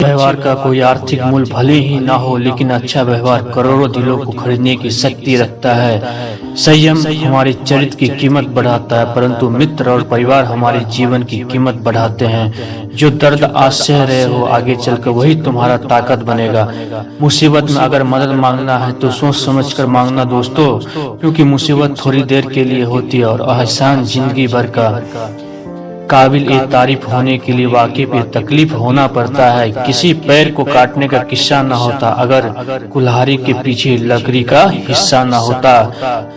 व्यवहार का कोई आर्थिक मूल्य भले ही ना हो, लेकिन अच्छा व्यवहार करोड़ों दिलों को खरीदने की शक्ति रखता है। संयम हमारे चरित्र की कीमत बढ़ाता है, परंतु मित्र और परिवार हमारे जीवन की कीमत बढ़ाते हैं। जो दर्द आज सह रहे हो, आगे चलकर वही तुम्हारा ताकत बनेगा। मुसीबत में अगर मदद मांगना है तो सोच समझ कर मांगना दोस्तों, क्योंकि मुसीबत थोड़ी देर के लिए होती है और एहसान जिंदगी भर का। काबिल ए तारीफ होने के लिए वाकिफ ए तकलीफ होना पड़ता है। किसी पैर को काटने का किस्सा न होता अगर कुल्हाड़ी के पीछे लकड़ी का हिस्सा न होता।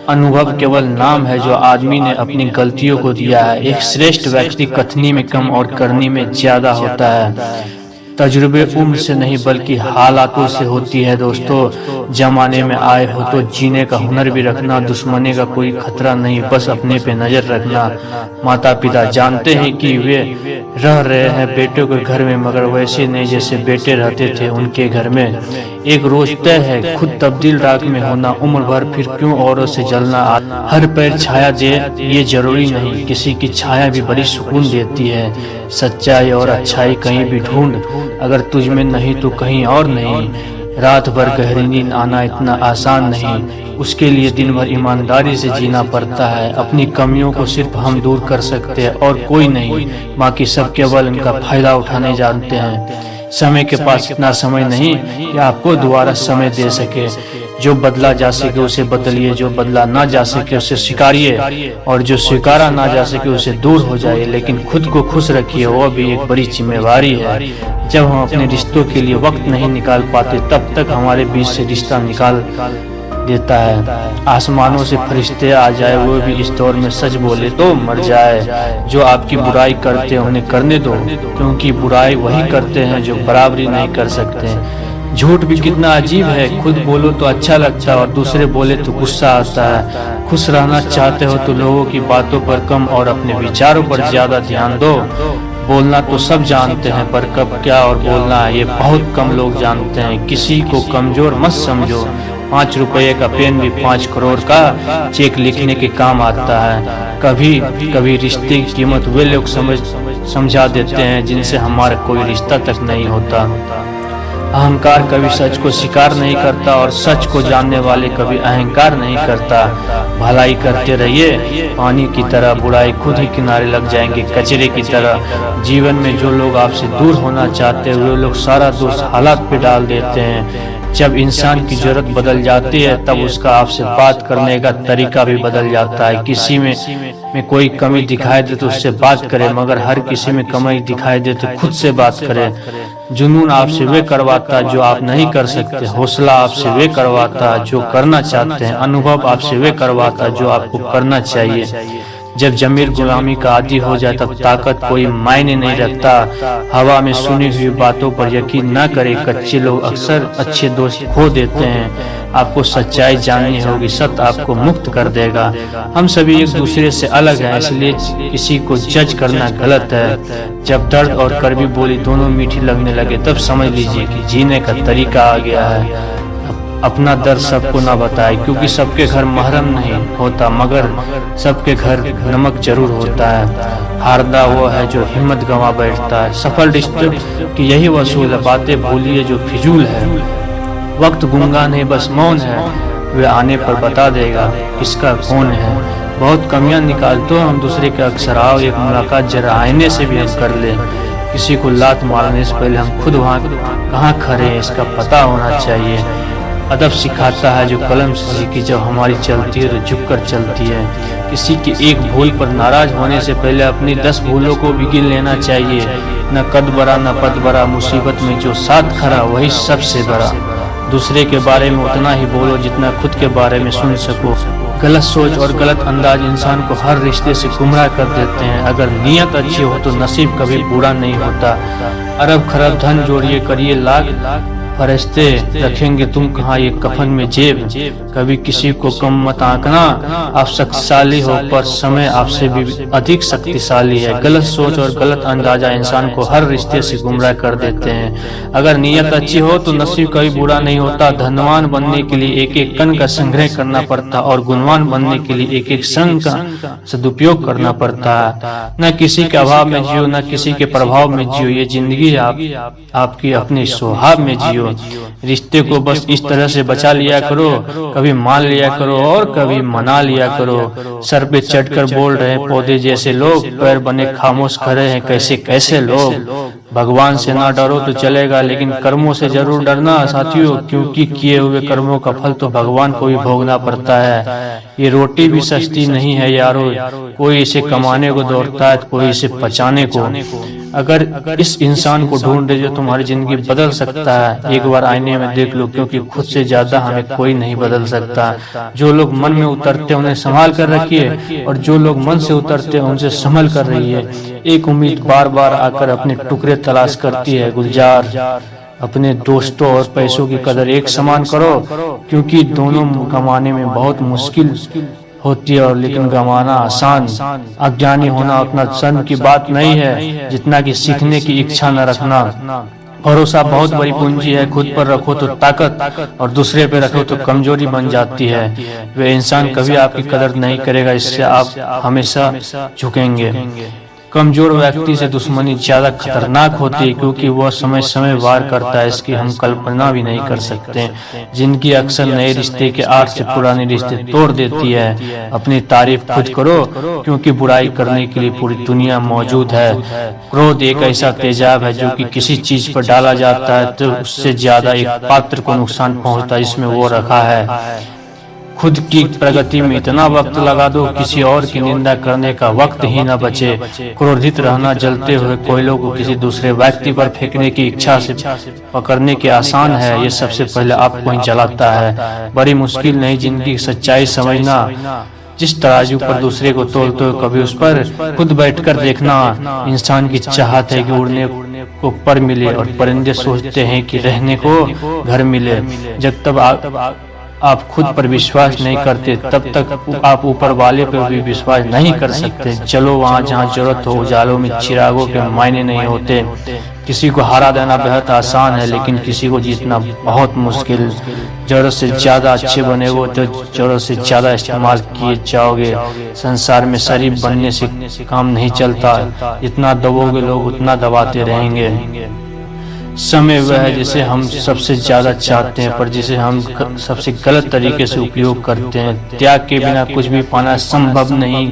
अनुभव केवल नाम है जो आदमी ने अपनी गलतियों को दिया है। एक श्रेष्ठ व्यक्ति कथनी में कम और करनी में ज्यादा होता है। तजुर्बे उम्र से नहीं बल्कि हालातों से होती है दोस्तों। जमाने में आए हो तो जीने का हुनर भी रखना। दुश्मनी का कोई खतरा नहीं, बस अपने पे नजर रखना। माता पिता जानते हैं कि वे रह रहे हैं बेटों के घर में, मगर वैसे नहीं जैसे बेटे रहते थे उनके घर में। एक रोज तय है खुद तब्दील राग में होना, उम्र भर फिर क्यों औरों से जलना। हर पैर छाया दे ये जरूरी नहीं, किसी की छाया भी बड़ी सुकून देती है। सच्चाई और अच्छाई कहीं भी ढूंढ, अगर तुझ में नहीं तो कहीं और नहीं। रात भर गहरी नींद आना इतना आसान नहीं, उसके लिए दिन भर ईमानदारी से जीना पड़ता है। अपनी कमियों को सिर्फ हम दूर कर सकते हैं और कोई नहीं, बाकी सब केवल उनका फायदा उठाने जानते हैं। समय के पास इतना समय नहीं कि आपको दोबारा समय दे सके। जो बदला जा सके उसे बदलिए, जो बदला ना जा सके उसे स्वीकारिए, और जो स्वीकारा ना जा सके उसे दूर हो जाए। लेकिन खुद को खुश रखिए, वह भी एक बड़ी जिम्मेवारी है। जब हम अपने रिश्तों के लिए वक्त नहीं निकाल पाते, तब तक हमारे बीच से रिश्ता निकाल देता है। आसमानों से फरिश्ते आ जाए, वो भी इस दौर में सच बोले तो मर जाए। जो आपकी बुराई करते हैं उन्हें करने दो, क्योंकि बुराई वही करते हैं जो बराबरी नहीं कर सकते। झूठ भी कितना अजीब है, खुद बोलो तो अच्छा लगता है और दूसरे बोले तो गुस्सा आता है। खुश रहना चाहते हो तो लोगों की बातों पर कम और अपने विचारों पर ज्यादा ध्यान दो। बोलना तो सब जानते हैं, पर कब क्या और बोलना है ये बहुत कम लोग जानते हैं। किसी को कमजोर मत समझो, 5 रुपये का पेन भी 5 करोड़ का चेक लिखने के काम आता है। कभी कभी रिश्ते की कीमत वे लोग समझा देते हैं जिनसे हमारा कोई रिश्ता तक नहीं होता। अहंकार कभी सच को स्वीकार नहीं करता और सच को जानने वाले कभी अहंकार नहीं करता। भलाई करते रहिए पानी की तरह, बुराई खुद ही किनारे लग जाएंगे कचरे की तरह। जीवन में जो लोग आपसे दूर होना चाहते हैं वे लोग सारा दोष हालात पे डाल देते हैं। जब इंसान की जरूरत बदल जाती है तब उसका आपसे बात करने का तरीका भी बदल जाता है। किसी में कोई कमी दिखाई दे तो उससे बात करें, मगर हर किसी में कमी दिखाई दे तो खुद से बात करें। जुनून आपसे वे करवाता जो आप नहीं कर सकते, हौसला आपसे वे करवाता जो करना चाहते हैं, अनुभव आपसे वे करवाता जो आपको करना चाहिए। जब जमीर गुलामी का आदी हो जाए तब ताकत कोई मायने नहीं रखता। हवा में सुनी हुई बातों पर यकीन न करें, कच्चे लोग अक्सर अच्छे दोस्त खो देते हैं। आपको सच्चाई जाननी होगी, सत्य आपको मुक्त कर देगा। हम सभी एक दूसरे से अलग हैं, इसलिए किसी को जज करना गलत है। जब दर्द और कड़वी बोली दोनों मीठी लगने लगे तब समझ लीजिए कि जीने का तरीका आ गया है। अपना दर्द सबको ना बताए, क्योंकि सबके घर महरम नहीं होता, मगर सबके घर नमक जरूर होता है। हारदा वो है जो हिम्मत गंवा बैठता है। सफल रिश्ते की यही वसूल है, बातें भूलिए जो फिजूल है। वक्त गूंगा नहीं बस मौन है, वे आने पर बता देगा किसका कौन है। बहुत कमियां निकालते हो हम दूसरे के अक्सर, आओ एक मुलाकात जरा आईने से भी हम कर ले। किसी को लात मारने से पहले हम खुद वहाँ कहाँ खड़े हैं इसका पता होना चाहिए। अदब सिखाता है जो कलम से सीखी, जब हमारी चलती है तो झुककर चलती है। किसी की एक भूल पर नाराज होने से पहले अपनी 10 भूलों को भी गिन लेना चाहिए। न कद बड़ा न पद बड़ा, मुसीबत में जो साथ खड़ा वही सबसे बड़ा। दूसरे के बारे में उतना ही बोलो जितना खुद के बारे में सुन सको। गलत सोच और गलत अंदाज इंसान को हर रिश्ते से गुमराह कर देते हैं। अगर नीयत अच्छी हो तो नसीब कभी बुरा नहीं होता। अरब खरब धन जोड़िए, करिए लाख, फरिश्ते रखेंगे तुम कहाँ ये कफन में जेब। कभी किसी को कम मत आंकना, आप शक्तिशाली हो पर समय आपसे भी अधिक शक्तिशाली है। गलत सोच और गलत अंदाजा इंसान को हर रिश्ते से गुमराह कर देते हैं। अगर नीयत अच्छी हो तो नसीब कभी बुरा नहीं होता। धनवान बनने के लिए एक एक कण का संग्रह करना पड़ता और गुणवान बनने के लिए एक एक क्षण का सदुपयोग करना पड़ता है। न किसी के अभाव में जियो, न किसी के प्रभाव में जियो। ये जिंदगी आपकी अपने स्वभाव में जियो। रिश्ते को बस इस तरह से बचा लिया करो, कभी मान लिया करो और कभी मना लिया करो। सर पे चढ़कर बोल रहे पौधे जैसे लोग, पैर बने खामोश खड़े हैं कैसे कैसे लोग। भगवान से ना डरो तो चलेगा, लेकिन कर्मों से जरूर डरना साथियों, क्योंकि किए हुए कर्मों का फल तो भगवान को भी भोगना पड़ता है। ये रोटी भी सस्ती नहीं है यारो, कोई इसे कमाने को दौड़ता है, कोई इसे पचाने को। अगर इस इंसान को ढूंढ रहे जो तुम्हारी जिंदगी बदल सकता है, एक बार आईने में देख लो, क्योंकि खुद से ज्यादा हमें कोई नहीं बदल सकता। जो लोग मन में उतरते हैं उन्हें संभाल कर रखिए, और जो लोग मन से उतरते हैं उनसे संभल कर रहिए। एक उम्मीद बार बार आकर अपने टुकड़े तलाश करती है गुलजार। अपने दोस्तों और पैसों की कदर एक समान करो, क्योंकि दोनों कमाने में बहुत मुश्किल होती है, और लेकिन गंवाना आसान। अज्ञानी होना उतना शर्म की बात नहीं है जितना कि सीखने की इच्छा न रखना। भरोसा बहुत बड़ी पूंजी है, खुद पर रखो तो ताकत और दूसरे पे रखो तो कमजोरी बन जाती है। वे इंसान कभी आपकी कदर नहीं करेगा, इससे आप हमेशा झुकेंगे। कमजोर व्यक्ति से दुश्मनी ज्यादा खतरनाक होती है, क्योंकि वह समय समय वार करता है, इसकी हम कल्पना भी नहीं कर सकते। जिनकी अक्सर नए रिश्ते के आड़ से पुराने रिश्ते तोड़ देती है। अपनी तारीफ खुद करो, क्योंकि बुराई करने के लिए पूरी दुनिया मौजूद है। क्रोध एक ऐसा तेजाब है जो कि किसी चीज पर डाला जाता है तो उससे ज्यादा एक पात्र को नुकसान पहुंचता है जिसमें वो रखा है। खुद की प्रगति में इतना वक्त लगा दो, किसी और की निंदा करने का वक्त ही न बचे। क्रोधित रहना जलते हुए कोयलों को किसी दूसरे व्यक्ति पर फेंकने की इच्छा से पकड़ने के आसान है, ये सबसे पहले आपको ही जलाता है। बड़ी मुश्किल नहीं जिंदगी की सच्चाई समझना। जिस तराजू पर दूसरे को तोलते हो कभी उस पर खुद बैठकर देखना। इंसान की चाहत है कि उड़ने को पर मिले, और परिंदे सोचते हैं कि रहने को घर मिले। जब तक आप खुद पर विश्वास नहीं करते तब तक आप ऊपर वाले पर भी विश्वास नहीं कर सकते। चलो वहाँ जहाँ जरूरत हो। उजालों में चिरागों के मायने नहीं होते। किसी को हरा देना बेहद आसान है, लेकिन किसी को जीतना बहुत मुश्किल। जरूरत से ज्यादा अच्छे बने हो तो जरूरत से ज्यादा इस्तेमाल किए जाओगे। संसार में शरीफ बनने से काम नहीं चलता, जितना दबोगे लोग उतना दबाते रहेंगे। समय वह है जिसे हम सबसे ज्यादा चाहते हैं, पर जिसे हम सबसे गलत तरीके से उपयोग करते हैं। त्याग के बिना कुछ भी पाना संभव नहीं,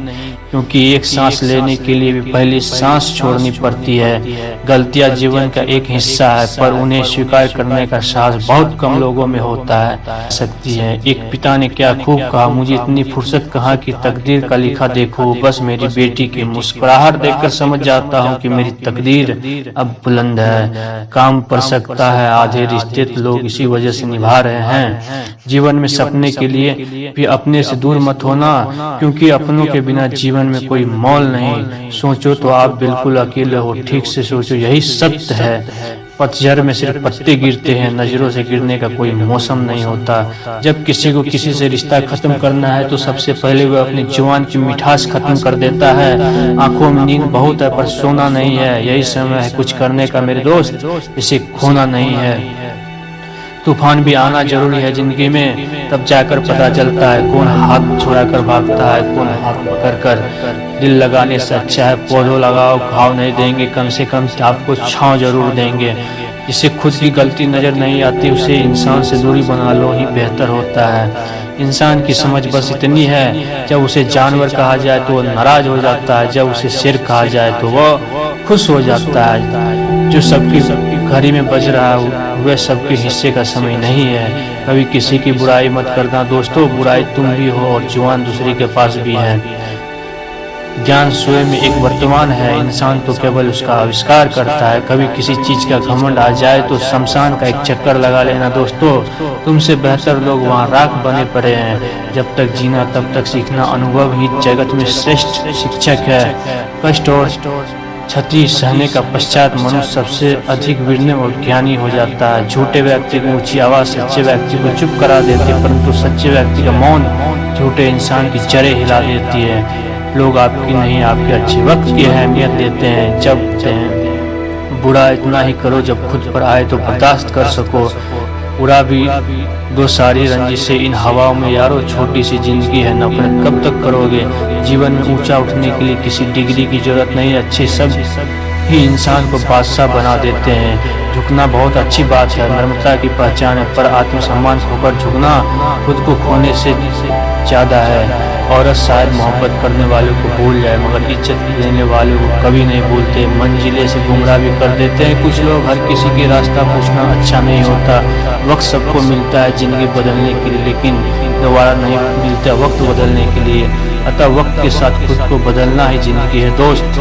क्योंकि एक सांस लेने के लिए भी पहली सांस छोड़नी पड़ती है। गलतियां जीवन का एक हिस्सा है, पर उन्हें स्वीकार करने का साहस बहुत कम लोगों में होता है। सकती है। एक पिता ने क्या खूब कहा, मुझे इतनी फुर्सत कहाँ कि तकदीर का लिखा देखो। बस मेरी बेटी की मुस्कुराहट देखकर समझ जाता हूँ कि मेरी तकदीर अब बुलंद है। काम पड़ सकता है, आधे रिश्ते तो लोग इसी वजह से निभा रहे हैं। जीवन में सपने के लिए भी अपने से दूर मत होना, क्योंकि अपनों के बिना जीवन में कोई मोल नहीं। सोचो तो आप बिल्कुल अकेले हो, ठीक से सोचो, यही सत्य है। पतझड़ में सिर्फ पत्ते गिरते हैं, नजरों से गिरने का कोई मौसम नहीं होता। जब किसी को किसी से रिश्ता खत्म करना है तो सबसे पहले वह अपनी जुबान की मिठास खत्म कर देता है। आंखों में नींद बहुत है पर सोना नहीं है, यही समय है कुछ करने का मेरे दोस्त, इसे खोना नहीं है। तूफान भी आना जरूरी है जिंदगी में, तब जाकर पता चलता है कौन हाथ छुड़ाकर भागता है, कौन हाथ पकड़कर। दिल लगाने से अच्छा है पौधों लगाओ, घाव नहीं देंगे, कम से कम आपको छांव जरूर देंगे। जिसे खुद की गलती नजर नहीं आती उसे इंसान से दूरी बना लो ही बेहतर होता है। इंसान की समझ बस इतनी है, जब उसे जानवर कहा जाए तो वह नाराज हो जाता है, जब उसे शेर कहा जाए तो वह खुश हो जाता है। जो सबकी घड़ी में बज रहा है वह सबके हिस्से का समय नहीं है। कभी किसी की बुराई मत करना दोस्तों, बुराई तुम भी हो और जुबान दूसरे के पास भी है। ज्ञान स्वयं में एक वर्तमान है, इंसान तो केवल उसका आविष्कार करता है। कभी किसी चीज का घमंड आ जाए तो शमशान का एक चक्कर लगा लेना दोस्तों, तुमसे बेहतर लोग वहाँ राख बने पड़े हैं। जब तक जीना तब तक सीखना, अनुभव ही जगत में श्रेष्ठ शिक्षक है। कष्ट और क्षति सहने का पश्चात मनुष्य सबसे अधिक विनम्र और ज्ञानी हो जाता है। झूठे व्यक्ति की ऊंची आवाज सच्चे व्यक्ति को चुप करा देती है, परंतु सच्चे व्यक्ति का मौन झूठे इंसान की जड़ें हिला देती है। लोग आपकी नहीं आपके अच्छे वक्त की अहमियत देते हैं। जब बुरा इतना ही करो जब खुद पर आए तो बर्दाश्त कर सको। बुरा भी दो सारी रंजिशें इन हवाओं में यारो, छोटी सी जिंदगी है, नफरत कब तक करोगे। जीवन में ऊंचा उठने के लिए किसी डिग्री की जरूरत नहीं, अच्छे सब ही इंसान को बादशाह बना देते हैं। झुकना बहुत अच्छी बात है, नम्रता की पहचान है, पर आत्मसम्मान खोकर झुकना खुद को खोने से ज्यादा है। औरत शायद मोहब्बत करने वालों को भूल जाए मगर इज्जत देने वालों को कभी नहीं भूलते। मंजिले से गुमराह भी कर देते हैं कुछ लोग। हर किसी के रास्ता पूछना अच्छा नहीं होता। वक्त सबको मिलता है जिंदगी बदलने के लिए, लेकिन दोबारा नहीं मिलता वक्त बदलने के लिए। अतः वक्त के साथ खुद को बदलना ही जिंदगी है दोस्त।